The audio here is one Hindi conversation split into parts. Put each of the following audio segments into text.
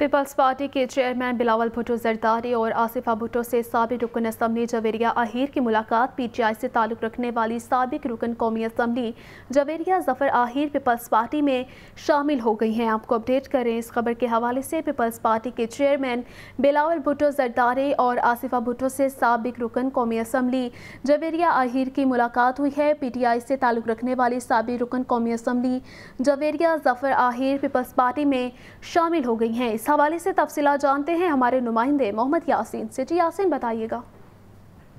पीपल्स पार्टी के चेयरमैन बिलावल भुट्टो जरदारी और आसिफा भुट्टो से साबिक रुकन असम्बली जवेरिया आहिर की मुलाकात। पीटीआई से ताल्लुक़ रखने वाली साबिक रुकन कौमी assembly Javeria Zafar Aahir Peoples Party में शामिल हो गई हैं। आपको अपडेट करें इस खबर के हवाले से। पीपल्स पार्टी के चेयरमैन बिलावल भुट्टो जरदारी और आसिफा भुट्टो से साबिक रुकन कौमी असम्बली जवेरिया आहिर की मुलाकात हुई है। पीटीआई से ताल्लुक़ रखने वाली साबिक रुकन कौमी assembly Javeria Zafar Aahir Peoples Party में शामिल हो गई हैं। इस हवाले से तफसीलात जानते हैं हमारे नुमाइंदे मोहम्मद यासीन से। जी यासीन, बताइएगा।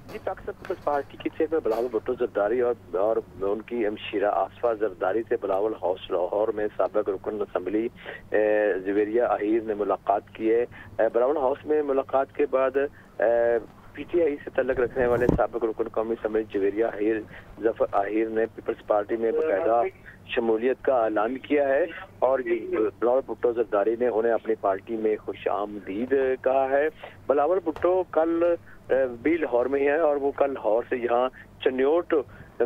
जी, पाकिस्तान पीपल्स पार्टी के चेयरमैन बिलावल भुट्टो जरदारी और उनकी हमशीरा आसफा जरदारी से बिलावल हाउस लाहौर में साबिक रुकन असम्बली जवेरिया आहिर ने मुलाकात की है। बिलावल हाउस में मुलाकात के बाद पीटीआई से ताल्लुक़ रखने वाले साबिक रुकन कौमी असम्बली जवेरिया आहिर जफर आहिर ने पीपल्स पार्टी में बाकायदा शमूलियत का ऐलान किया है और बिलावल भुट्टो जरदारी ने उन्हें अपनी पार्टी में खुश आमदीद कहा है। बिलावल भुट्टो कल भी लाहौर में है और वो कल लाहौर से यहाँ चन्योट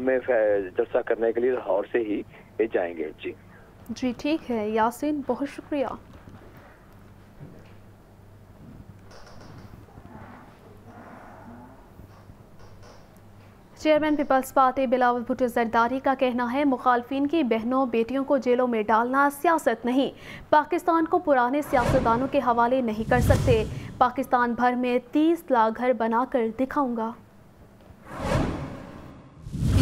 में जलसा करने के लिए लाहौर से ही जाएंगे। जी ठीक है यासीन, बहुत शुक्रिया। Chairman Peoples Party Bilawal Bhutto Zardari का कहना है, मुखालफिन की बहनों बेटियों को जेलों में डालना सियासत नहीं। पाकिस्तान को पुराने सियासतदानों के हवाले नहीं कर सकते। पाकिस्तान भर में 30 लाख घर बनाकर दिखाऊंगा।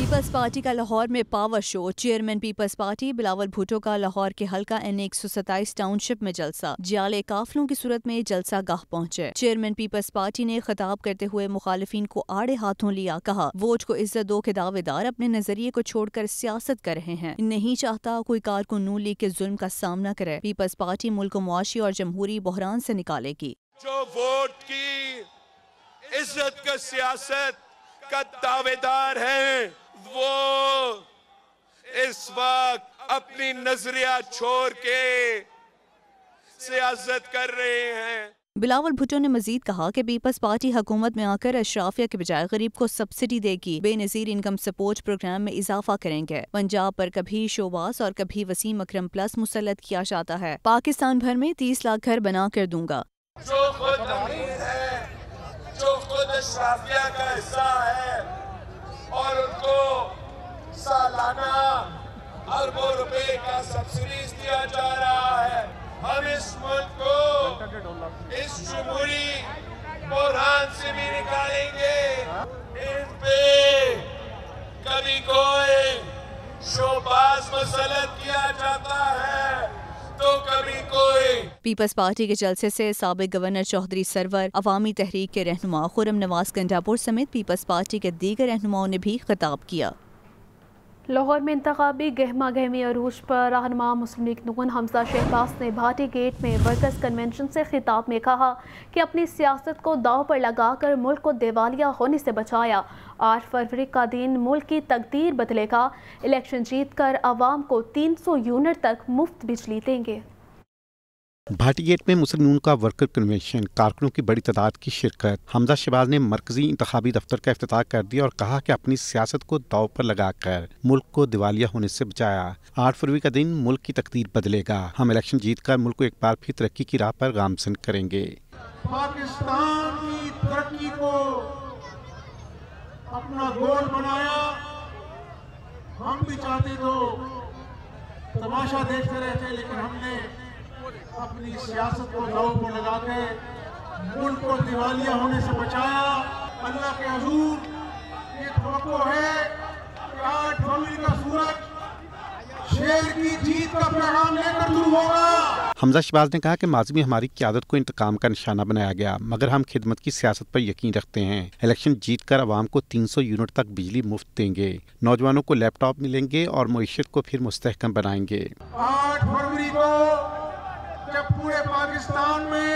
पीपल्स पार्टी का लाहौर में power show. Chairman Peoples Party Bilawal Bhutto का लाहौर के हल्का N127 टाउनशिप में जलसा। जाले काफलों की सूरत में जलसा गाह पहुंचे। चेयरमैन पीपल्स पार्टी ने खिताब करते हुए मुखालिफिन को आड़े हाथों लिया। कहा, वोट को इज्जत दो के दावेदार अपने नजरिए को छोड़कर सियासत कर रहे हैं। नहीं चाहता कोई कारकुन नून लीग के जुल्म का सामना करे। पीपल्स पार्टी मुल्क को मुआशी और जमहूरी बहरान से निकालेगी। जो वोट की इज्जत का सियासत का दावेदार है, वो इस वक्त अपनी नजरिया छोड़ के सियासत कर रहे हैं। बिलावल भुट्टो ने मजीद कहा कि पीपल्स पार्टी हुकूमत में आकर अशराफिया के बजाय गरीब को सब्सिडी देगी। बेनजीर इनकम सपोर्ट प्रोग्राम में इजाफा करेंगे। पंजाब पर कभी शोबास और कभी वसीम अकरम प्लस मुसल्लत किया जाता है। पाकिस्तान भर में 30 लाख घर बना कर दूंगा। जो खुद अमीर है, जो खुद अशराफिया का हिस्सा है और उनको सालाना अरबों रुपए का सब्सिडीज दिया जा रहा है, हम इस मुल्क को इस जमहूरी बहरान से भी निकालेंगे। इन पे कभी कोई शोबाज मुसल्लत किया जाता है तो कभी कोई। पीपल्स पार्टी के जलसे से साबिक गवर्नर चौधरी सरवर, अवामी तहरीक के रहनुमा खुर्रम नवाज गंडापुर समेत पीपल्स पार्टी के दीगर रहनुमाओं ने भी खिताब किया। लाहौर में इंतखाबी गहमा गहमी अरूज पर रहनुमा मुस्लिम लीग नून हमजा शहबाज ने भाटी गेट में वर्कर्स कन्वेंशन से खिताब में कहा कि अपनी सियासत को दाव पर लगाकर मुल्क को दिवालिया होने से बचाया। 8 फरवरी का दिन मुल्क की तकदीर बदलेगा। इलेक्शन जीतकर आवाम को 300 यूनिट तक मुफ्त बिजली देंगे। भाटी गेट में मुस्लिम नून का वर्कर कन्वेंशन, कारकुनों की बड़ी तादाद की शिरकत। हमजा शहबाज ने मरकजी इंतखाबी दफ्तर का इफ्तिताह कर दिया और कहा कि अपनी सियासत को दाव पर लगाकर मुल्क को दिवालिया होने से बचाया। 8 फरवरी का दिन मुल्क की तकदीर बदलेगा। हम इलेक्शन जीतकर मुल्क को एक बार फिर तरक्की की राह पर गामजन करेंगे। पाकिस्तान की तरक्की को अपना गोल बनाया। हम भी चाहते तो तमाशा देखते रहते, लेकिन हमने अपनी सियासत को दांव पर लगा के मुल्क को दिवालिया होने से बचाया। अल्लाह के हुजूर ये तवक्को है कि 8 फरवरी का सूरज शेर की जीत का पैगाम लेकर शुरू होगा। हमजा शहबाज ने कहा कि माजी में हमारी क़यादत को इंतकाम का निशाना बनाया गया, मगर हम खिदमत की सियासत पर यकीन रखते हैं। इलेक्शन जीतकर आवाम को 300 यूनिट तक बिजली मुफ्त देंगे। नौजवानों को लैपटॉप मिलेंगे और मईशत को फिर मुस्तहकम बनाएंगे। 8 फरवरी को जब पूरे पाकिस्तान में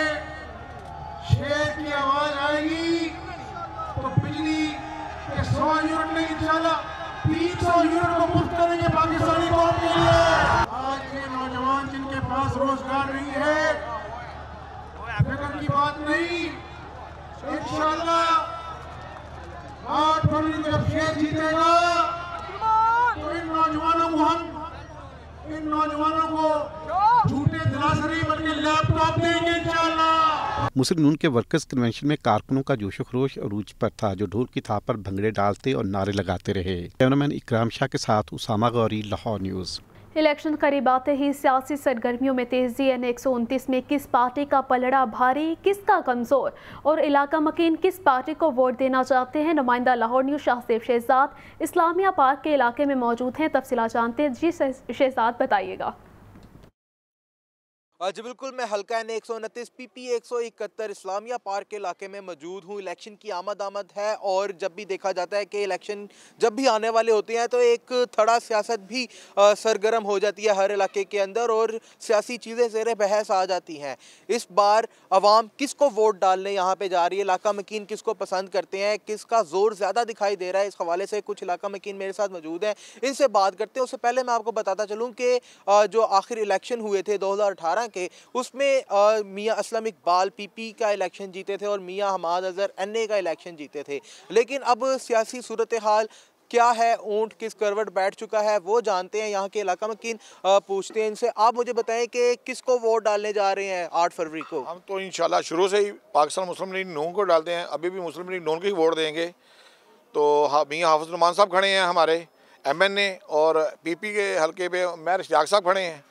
शेर की आवाज आएगी तो बिजली के 100 यूनिट नहीं, इंशाल्लाह 300 यूनिट को मुफ्त करेंगे पाकिस्तानी कौम के लिए। आज के नौजवान जिनके पास रोजगार नहीं है, फिक्र की बात नहीं, इंशाल्लाह 8 फरवरी को जब शेर जीतेगा तो इन नौजवानों को झूठे दिलासे नहीं बल्कि लैपटॉप देंगे। मुस्लिम नून के वर्कर्स कन्वेंशन में कारकुनों का जोशो खरोश अरूज पर था, जो ढोल की थाप पर भंगड़े डालते और नारे लगाते रहे। कैमरामैन इकराम शाह के साथ उसामा गौरी, लाहौर न्यूज़। इलेक्शन करीब आते ही सियासी सरगर्मियों में तेजी। N129 में किस पार्टी का पलड़ा भारी, किसका कमजोर और इलाका मकीन किस पार्टी को वोट देना चाहते हैं? नुमाइंदा लाहौर न्यूज़ शाहसेफ शहजाद इस्लामिया पार्क के इलाके में मौजूद हैं। तफसीलात जानते हैं। जी शहजाद, बताइएगा। जी बिल्कुल, मैं हल्का N129 PP 171 इस्लामिया पार्क के इलाके में मौजूद हूँ। इलेक्शन की आमद है और जब भी देखा जाता है कि इलेक्शन जब भी आने वाले होते हैं तो एक थोड़ा सियासत भी सरगर्म हो जाती है हर इलाके के अंदर और सियासी चीज़ें ज़ेरे बहस आ जाती हैं। इस बार अवाम किसको वोट डालने यहाँ पे जा रही है, इलाका मकीन किसको पसंद करते हैं, किसका जोर ज़्यादा दिखाई दे रहा है, इस हवाले से कुछ इलाका मकीन मेरे साथ मौजूद हैं, इनसे बात करते हैं। उससे पहले मैं आपको बताता चलूँ कि जो आखिर इलेक्शन हुए थे 2018 के, उसमें मियां असलम इकबाल PP का इलेक्शन जीते थे और मियां हमाद अजहर NA का इलेक्शन जीते थे। लेकिन अब सियासी सूरत हाल क्या है, ऊंट किस करवट बैठ चुका है, वो जानते हैं। यहाँ के इलाका मकीन पूछते हैं इनसे। आप मुझे बताएं कि किसको वोट डालने जा रहे हैं 8 फरवरी को? हम तो इंशाल्लाह शुरू से ही पाकिस्तान मुस्लिम लीग नून को डालते हैं, अभी भी मुस्लिम लीग नून को ही वोट देंगे। तो मियां हाफिज नुमान साहब खड़े हैं हमारे MNA, और PP के हल्के पे महर इश्तियाक साहब खड़े हैं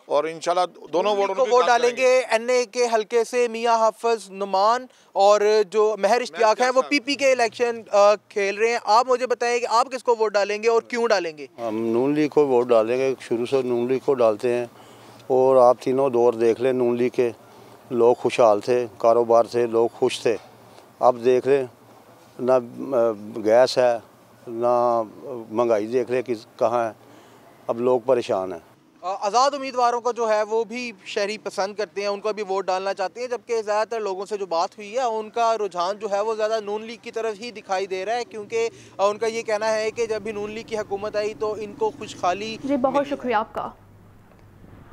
और इंशाल्लाह दोनों वोट डालेंगे। NA के हल्के से मियां हाफिज नुमान और जो महर इश्तियाक है वो PP के इलेक्शन खेल रहे हैं। आप मुझे बताएं कि आप किसको वोट डालेंगे और क्यों डालेंगे? हम नून लीग को वोट डालेंगे, शुरू से नून लीग को डालते हैं। और आप तीनों दौर देख लें, नून लीग के लोग खुशहाल थे, कारोबार थे, लोग खुश थे। अब देख लें ना गैस है ना महंगाई, देख लें कि कहाँ है, अब लोग परेशान हैं। आज़ाद उम्मीदवारों को जो है वो भी शहरी पसंद करते हैं, उनको भी वोट डालना चाहते हैं, जबकि ज़्यादातर लोगों से जो बात हुई है उनका रुझान जो है वो ज़्यादा नून लीग की तरफ ही दिखाई दे रहा है, क्योंकि उनका ये कहना है कि जब भी नून लीग की हुकूमत आई तो इनको खुशहाली। जी, बहुत शुक्रिया आपका।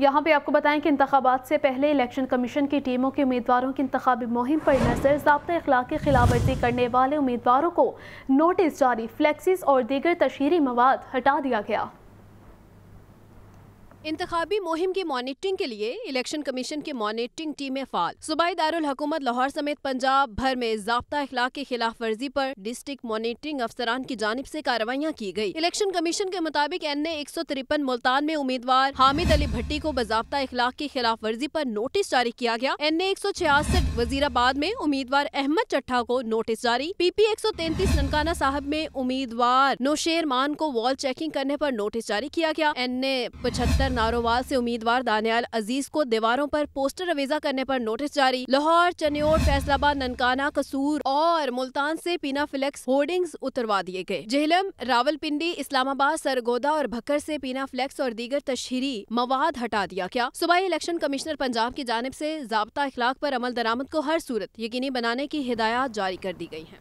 यहाँ पे आपको बताएं कि इंतखाबात से पहले इलेक्शन कमीशन की टीमों के उम्मीदवारों की इंतखाबी मुहिम पर नजर। ज़ाब्ता अखलाक की खिलाफ वर्जी करने वाले उम्मीदवारों को नोटिस जारी, फ्लेक्सिस और दीगर तशहीरी मवाद हटा दिया गया। इंतखाबी मुहिम की मॉनिटरिंग के लिए इलेक्शन कमीशन की मॉनिटरिंग टीमें फाल। सूबाई दारुल हुकूमत लाहौर समेत पंजाब भर में ज़ाब्ता अखलाक की खिलाफ वर्जी पर डिस्ट्रिक्ट मॉनिटरिंग अफसरान की जानिब से कार्रवाइयाँ की गई। इलेक्शन कमीशन के मुताबिक NA 153 मुल्तान में उम्मीदवार हामिद अली भट्टी को बज़ाब्ता अखलाक की खिलाफ वर्जी पर नोटिस जारी किया गया। NA 166 वजीराबाद में उम्मीदवार अहमद चट्ठा को नोटिस जारी। PP 133 ननकाना साहब में उम्मीदवार नौशेर मान को वॉल चेकिंग करने पर नोटिस जारी किया गया। NA 75 नारोवाल से उम्मीदवार दानियाल अजीज को दीवारों पर पोस्टर अवेजा करने पर नोटिस जारी। लाहौर, चन्योर, फैसलाबाद, ननकाना, कसूर और मुल्तान से पीना फ्लेक्स होर्डिंग्स उतरवा दिए गए। जेहलम, रावलपिंडी, इस्लामाबाद, सरगोदा और भक्कर से पीना फ्लेक्स और दीगर तशहीरी मवाद हटा दिया गया। सूबाई इलेक्शन कमिश्नर पंजाब की जानिब से ज़ाब्ता अखलाक पर अमल दरामद को हर सूरत यकीनी बनाने की हिदायत जारी कर दी गई हैं।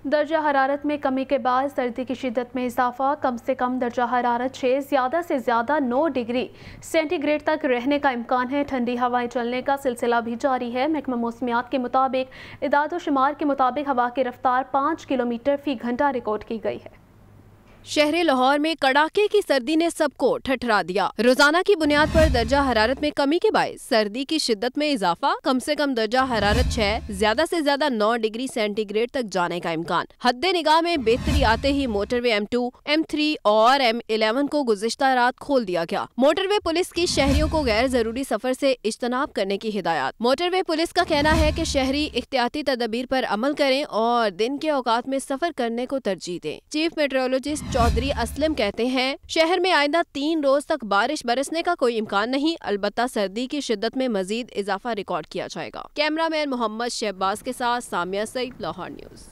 दर्जा हरारत में कमी के बाद सर्दी की शिद्दत में इजाफा। कम से कम दर्जा हरारत 6, ज़्यादा से ज़्यादा 9 डिग्री सेंटीग्रेड तक रहने का इम्कान है। ठंडी हवाएं चलने का सिलसिला भी जारी है। महकमा मौसमियात के मुताबिक इदाद व शुमार के मुताबिक हवा की रफ्तार 5 किलोमीटर फी घंटा रिकॉर्ड की गई है। शहर लाहौर में कड़ाके की सर्दी ने सबको ठठरा दिया। रोजाना की बुनियाद पर दर्जा हरारत में कमी के बायस सर्दी की शिद्दत में इजाफा। कम से कम दर्जा हरारत 6, ज्यादा से ज्यादा 9 डिग्री सेंटीग्रेड तक जाने का इम्कान। हद्दे निगाह में बेहतरी आते ही मोटरवे M2, M3 और M11 को गुज़िश्ता रात खोल दिया गया। मोटरवे पुलिस की शहरियों को गैर जरूरी सफर से इज्तनाब करने की हिदायत। मोटरवे पुलिस का कहना है कि शहरी एहतियाती तदबीर पर अमल करें और दिन के औकात में सफर करने को तरजीह दें। चीफ मेट्रोलॉजिस्ट चौधरी असलम कहते हैं, शहर में आइंदा 3 रोज तक बारिश बरसने का कोई इम्कान नहीं, अलबत्ता सर्दी की शिद्दत में मजीद इजाफा रिकॉर्ड किया जाएगा। कैमरामैन मोहम्मद शहबाज के साथ सामिया सईद, लाहौर न्यूज़।